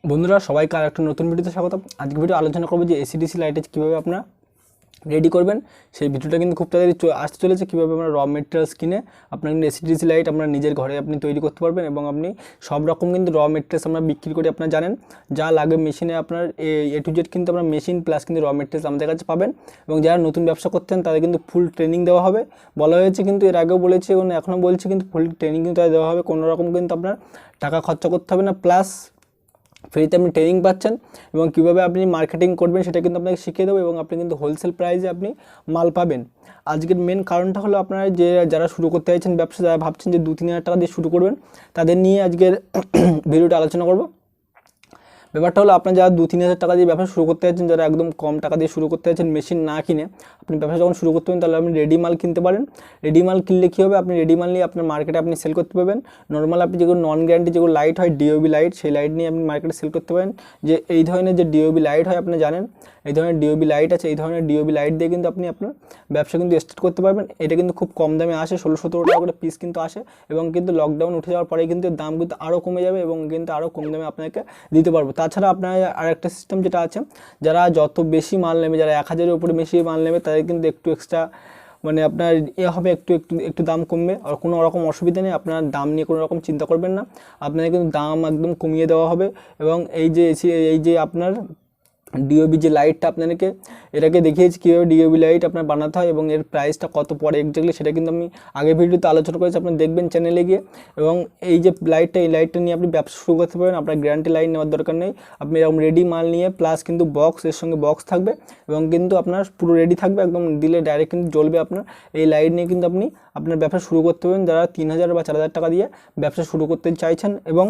বন্ধুরা সবাইকে আর একটা নতুন ভিডিওতে স্বাগত। আজকে ভিডিও আলোচনা করব যে এসিডিসি লাইটে কীভাবে আপনারা রেডি করবেন। সেই ভিডিওটা কিন্তু খুব তাড়াতাড়ি আসতে চলেছে। কীভাবে আপনারা র মেটেরিয়ালস কিনে আপনার কিন্তু এসিডিসি লাইট আপনার নিজের ঘরে আপনি তৈরি করতে পারবেন এবং আপনি সব রকম কিন্তু র মেটেরিয়ালস আমরা বিক্রি করি। আপনারা জানেন যা লাগে মেশিনে আপনার এ টু জেড কিন্তু আপনার মেশিন প্লাস কিন্তু র মেটেরিয়ালস আমাদের কাছে পাবেন। এবং যারা নতুন ব্যবসা করতেন তাদের কিন্তু ফুল ট্রেনিং দেওয়া হবে বলা হয়েছে, কিন্তু এর আগেও বলেছে এবং এখনও বলছে কিন্তু ফুল ট্রেনিং কিন্তু তাদের দেওয়া হবে। কোনো রকম কিন্তু আপনার টাকা খরচা করতে হবে না, প্লাস ফ্রিতে আপনি ট্রেনিং পাচ্ছেন এবং কীভাবে আপনি মার্কেটিং করবেন সেটা কিন্তু আপনাকে শিখিয়ে দেবো এবং আপনি কিন্তু হোলসেল প্রাইসে আপনি মাল পাবেন। আজকের মেন কারণটা হলো আপনারা যারা শুরু করতে চাইছেন ব্যবসা, যারা ভাবছেন যে 2-3 হাজার টাকা দিয়ে শুরু করবেন, তাদের নিয়ে আজকের ভিডিওটা আলোচনা করব। ব্যাপারটা হলো আপনার যারা 2-3 হাজার টাকা দিয়ে ব্যবসা শুরু করতে চাইছেন, যারা একদম কম টাকা দিয়ে শুরু করতে চাইছেন মেশিন না কিনে, আপনি ব্যবসা যখন শুরু করতে পারেন তাহলে আপনি রেডি মাল কিনতে পারেন। রেডি মাল কিনলে কী হবে, আপনি রেডি মাল নিয়ে আপনার মার্কেটে আপনি সেল করতে পারবেন। নর্মাল আপনি যেগুলো নন গ্যারান্টি যেগুলো লাইট হয় ডিওবি লাইট, সেই লাইট নিয়ে আপনি মার্কেটে সেল করতে পারেন। যে এই ধরনের যে ডিওবি লাইট হয় আপনি জানেন, এই ধরনের ডিওবি লাইট আছে, এই ধরনের ডিওবি লাইট দিয়ে কিন্তু আপনি আপনার ব্যবসা কিন্তু স্টার্ট করতে পারবেন। এটা কিন্তু খুব কম দামে আসে, 16-17 টাকা করে পিস কিন্তু আসে এবং কিন্তু লকডাউন উঠে যাওয়ার পরে কিন্তু দাম কিন্তু আরও কমে যাবে এবং কিন্তু আরও কম দামে আপনাকে দিতে পারবো। তাছাড়া আপনার আর একটা সিস্টেম যেটা আছে, যারা যত বেশি মাল নেবে, যারা 1000-এর উপরে বেশি মাল নেবে তাদের কিন্তু একটু এক্সট্রা মানে আপনার হবে, একটু দাম কমবে। আর কোনো রকম অসুবিধা নেই, আপনার দাম নিয়ে কোনো রকম চিন্তা করবেন না, আপনাদের কিন্তু দাম একদম কমিয়ে দেওয়া হবে। এবং এই যে আপনার ডিওবি যে লাইটটা আপনাদেরকে এটাকে দেখিয়েছি কীভাবে ডিওবি লাইট আপনার বানাতে হয় এবং এর প্রাইসটা কত পড়ে এক্স্যাক্টলি সেটা কিন্তু আমি আগের ভিডিওতে আলোচনা করেছি, আপনি দেখবেন চ্যানেলে গিয়ে। এবং এই যে লাইটটা, এই লাইটটা নিয়ে আপনি ব্যবসা শুরু করতে পারেন। আপনার গ্যারান্টি লাইট নেওয়ার দরকার নেই, আপনি এরকম রেডি মাল নিয়ে প্লাস কিন্তু বক্স, এর সঙ্গে বক্স থাকবে এবং কিন্তু আপনার পুরো রেডি থাকবে, একদম দিলে ডাইরেক্ট কিন্তু জ্বলবে। আপনার এই লাইট নিয়ে কিন্তু আপনি আপনার ব্যবসা শুরু করতে পারেন, যারা 3000 বা 4000 টাকা দিয়ে ব্যবসা শুরু করতে চাইছেন। এবং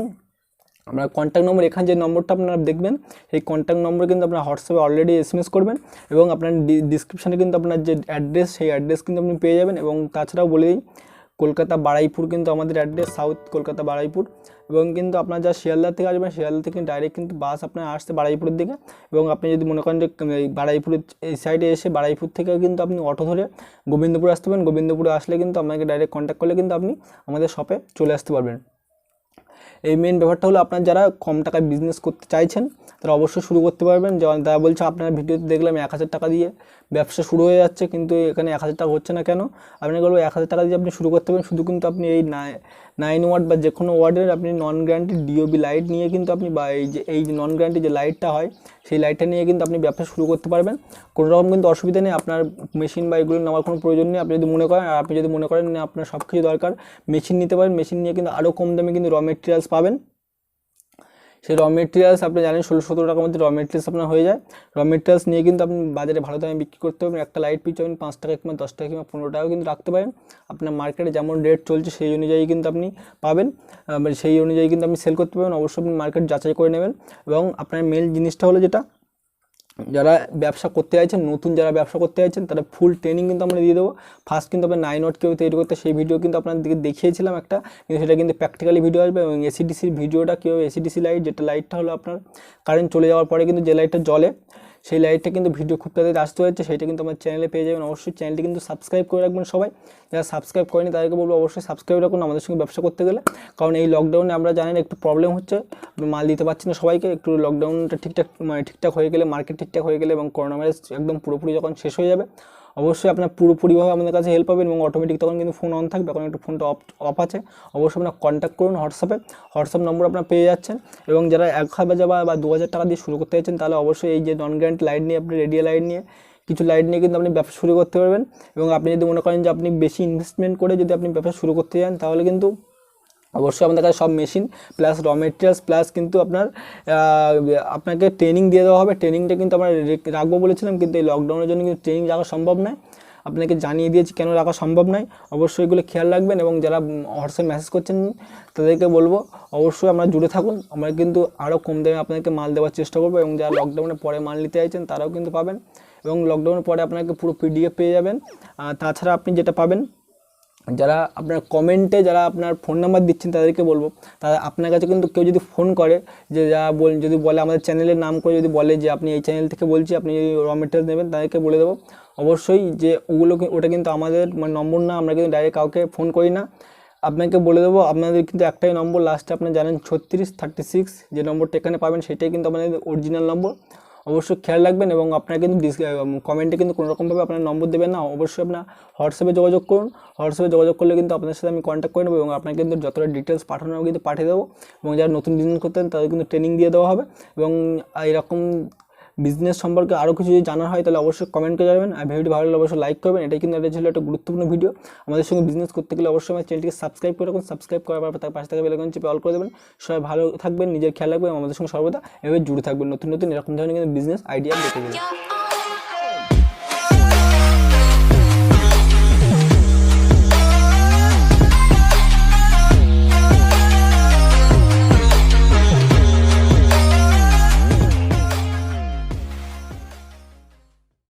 আপনার কন্ট্যাক্ট নম্বর, এখানে যে নম্বরটা আপনারা দেখবেন এই কন্ট্যাক্ট নম্বরে কিন্তু আপনার হোয়াটসঅ্যাপে অলরেডি এসএমএস করবেন এবং আপনার ডিসক্রিপশানে কিন্তু আপনার যে অ্যাড্রেস, সেই অ্যাড্রেস কিন্তু আপনি পেয়ে যাবেন। এবং তাছাড়াও বলে দিই, কলকাতা বারুইপুর কিন্তু আমাদের অ্যাড্রেস, সাউথ কলকাতা বারুইপুর। এবং কিন্তু আপনার যা শিয়ালদা থেকে আসবেন, শিয়ালদা থেকে ডাইরেক্ট কিন্তু বাস আপনার আসছে বারুইপুরের দিকে। এবং আপনি যদি মনে করেন যে বারুইপুরের এই সাইডে এসে বারুইপুর থেকে কিন্তু আপনি অটো ধরে গোবিন্দপুর আসতে পারেন, গোবিন্দপুরে আসলে কিন্তু আপনাকে ডাইরেক্ট কন্ট্যাক্ট করলে কিন্তু আপনি আমাদের শপে চলে আসতে পারবেন। এই মেন ব্যাপারটা হলো, আপনার যারা কম টাকায় বিজনেস করতে চাইছেন তারা অবশ্যই শুরু করতে পারবেন। যারা বলছে আপনার ভিডিওতে দেখলাম 1000 টাকা দিয়ে ব্যবসা শুরু হয়ে যাচ্ছে, কিন্তু এখানে 1000 টাকা হচ্ছে না কেন, আপনাকে বলবো 1000 টাকা দিয়ে আপনি শুরু করতে পারেন। শুধু কিন্তু আপনি এই 9 ওয়াট বা যে কোনো ওয়ার্ডের আপনি নন গ্যারান্টি ডিওবি লাইট নিয়ে কিন্তু আপনি, বা এই যে নন গ্যারান্টি যে লাইটটা হয় সেই লাইটটা নিয়ে কিন্তু আপনি ব্যবসা শুরু করতে পারবেন। কোনো রকম কিন্তু অসুবিধা নেই, আপনার মেশিন বা এগুলো নেওয়ার কোনো প্রয়োজন নেই। আপনি যদি মনে করেন, আর আপনি যদি মনে করেন না আপনার সব কিছু দরকার, মেশিন নিতে পারেন। মেশিন নিয়ে কিন্তু আরও কম দামে কিন্তু র মেটেরিয়ালস পাবেন। সেই র মেটেরিয়ালস আপনি জানেন 16-17 টাকার মধ্যে র মেটেরিয়ালস আপনার হয়ে যায়। র মেটেরিয়ালস নিয়ে কিন্তু আপনি বাজারে ভালো দামে বিক্রি করতে পারবেন। একটা লাইট পিছু আপনি 5 টাকা কিংবা 10 টাকা কিংবা 15 টাকাও কিন্তু রাখতে পারেন। আপনার মার্কেটে যেমন রেট চলছে সেই অনুযায়ী কিন্তু আপনি পাবেন, সেই অনুযায়ী কিন্তু আপনি সেল করতে পারবেন। অবশ্যই আপনি মার্কেট যাচাই করে নেবেন। এবং আপনার মেন জিনিসটা হলো যেটা, যারা ব্যবসা করতে চাইছেন, নতুন যারা ব্যবসা করতে চাইছেন, তারা ফুল ট্রেনিং কিন্তু আমরা দিয়ে দেবো। ফার্স্ট কিন্তু আপনার 9 ওয়াট কীভাবে তৈরি করতে, সেই ভিডিও কিন্তু আপনাদেরকে দেখিয়েছিলাম একটা, কিন্তু সেটা কিন্তু প্র্যাকটিক্যালি ভিডিও আসবে। এবং এসিডিসির ভিডিওটা কীভাবে, এসিডিসি লাইট যেটা লাইটটা হলো আপনার কারেন্ট চলে যাওয়ার পরে কিন্তু যে লাইটটা জ্বলে, সেই লাইটটা কিন্তু ভিডিও খুব তাড়াতাড়ি আসতে হচ্ছে, সেটা কিন্তু আমার চ্যানেলে পেয়ে যাবেন। অবশ্যই চ্যানেলটি কিন্তু সাবস্ক্রাইব করে রাখবেন সবাই। যারা সাবস্ক্রাইব করেনি তাদেরকে বলবো অবশ্যই সাবস্ক্রাইব রাখুন আমাদের সঙ্গে ব্যবসা করতে গেলে। কারণ এই লকডাউনে আমরা জানেন একটু প্রবলেম হচ্ছে, মাল দিতে পারছি না সবাইকে। একটু লকডাউনটা ঠিকঠাক হয়ে গেলে, মার্কেট ঠিকঠাক হয়ে গেলে এবং করোনা ভাইরাস একদম পুরোপুরি যখন শেষ হয়ে যাবে, অবশ্যই আপনার পুরোপুরিভাবে আমাদের কাছে হেল্প পাবেন এবং অটোমেটিক তখন কিন্তু ফোন অন থাকবে। এখন একটু ফোনটা অফ আছে, অবশ্যই আপনার কন্ট্যাক্ট করুন হোয়াটসঅ্যাপ নম্বর আপনার পেয়ে যাচ্ছেন। এবং যারা 1000 বা 2000 টাকা দিয়ে শুরু করতে চাইছেন, তাহলে অবশ্যই এই যে নন গ্যারান্টি লাইট নিয়ে, আপনি রেডিও লাইট নিয়ে, কিছু লাইট নিয়ে কিন্তু আপনি ব্যবসা শুরু করতে পারবেন। এবং আপনি যদি মনে করেন যে আপনি বেশি ইনভেস্টমেন্ট করে যদি আপনি ব্যবসা শুরু করতে চান, তাহলে কিন্তু অবশ্যই আমাদের কাছে সব machine plus raw materials plus কিন্তু আপনাকে ট্রেনিং দিয়ে দেওয়া হবে। ট্রেনিংটা কিন্তু আমরা রাখবো বলেছিলাম, কিন্তু এই লকডাউনের জন্য কিন্তু ট্রেনিং রাখা সম্ভব নয়। আপনাকে জানিয়ে দিয়েছি কেন রাখা সম্ভব নয়, অবশ্যই এগুলো খেয়াল রাখবেন। এবং যারা হোয়াটসঅ্যাপ মেসেজ করছেন তাদেরকে বলবো অবশ্যই আমরা জুড়ে থাকুন, আমরা কিন্তু আরও কম দামে আপনাদেরকে মাল দেওয়ার চেষ্টা করবো। এবং যারা লকডাউনের পরে মাল নিতে চাইছেন তারাও কিন্তু পাবেন। এবং লকডাউনের পরে আপনাকে পুরো পিডিএফ পেয়ে যাবেন। তাছাড়া আপনি যেটা পাবেন, যারা আপনার কমেন্টে যারা আপনার ফোন নাম্বার দিচ্ছেন তাদেরকে বলবো, তারা আপনার কাছে কিন্তু কেউ যদি ফোন করে, যে যদি বলে আমাদের চ্যানেলের নাম করে যদি বলে যে আপনি এই চ্যানেল থেকে বলছি, আপনি র মেটেরিয়াল নেবেন, তাদেরকে বলে দেবো অবশ্যই যে ওটা কিন্তু আমাদের নম্বর না, আমরা কিন্তু ডাইরেক্ট কাউকে ফোন করি না। আপনাকে বলে দেবো, আপনাদের কিন্তু একটাই নম্বর লাস্টে আপনারা জানেন 3636, যে নম্বরটা এখানে পাবেন সেটাই কিন্তু আপনাদের অরিজিনাল নম্বর। অবশ্যই খেয়াল রাখবেন এবং আপনারা কিন্তু কমেন্টে কিন্তু কোনোরকমভাবে আপনার নম্বর দেবেন না, অবশ্যই আপনার হোয়াটসঅ্যাপে যোগাযোগ করুন। হোয়াটসঅ্যাপে যোগাযোগ করলে কিন্তু আপনাদের সাথে আমি কন্ট্যাক্ট করে নেবো এবং আপনাকে কিন্তু যতটা ডিটেলস পাঠানো হবে কিন্তু পাঠিয়ে দেবো। এবং যারা নতুন বিজনেস করতেন তাদের কিন্তু ট্রেনিং দিয়ে দেওয়া হবে। এবং এরকম বিজনেস সম্পর্কে আরও কিছু যদি জানার হয় তাহলে অবশ্যই কমেন্ট করে যাবেন। আর ভিডিওটি ভালো লাগলে অবশ্যই লাইক করবেন। এটাই কিন্তু এটা ছিল একটা গুরুত্বপূর্ণ ভিডিও। আমাদের সঙ্গে বিজনেস করতে গেলে অবশ্যই আমার চ্যানেলটিকে সাবস্ক্রাইব করে রাখুন। সাবস্ক্রাইব করার পর তার পাশে থাকা বেল আইকন চেপে অল করে দেবেন। সবাই ভালো থাকবেন, নিজের খেয়াল রাখবেন, আমাদের সঙ্গে সর্বদা এভাবে জুড়ে থাকবেন। নতুন নতুন এরকম ধরনের কিন্তু বিজনেস আইডিয়া দেখে গেলে।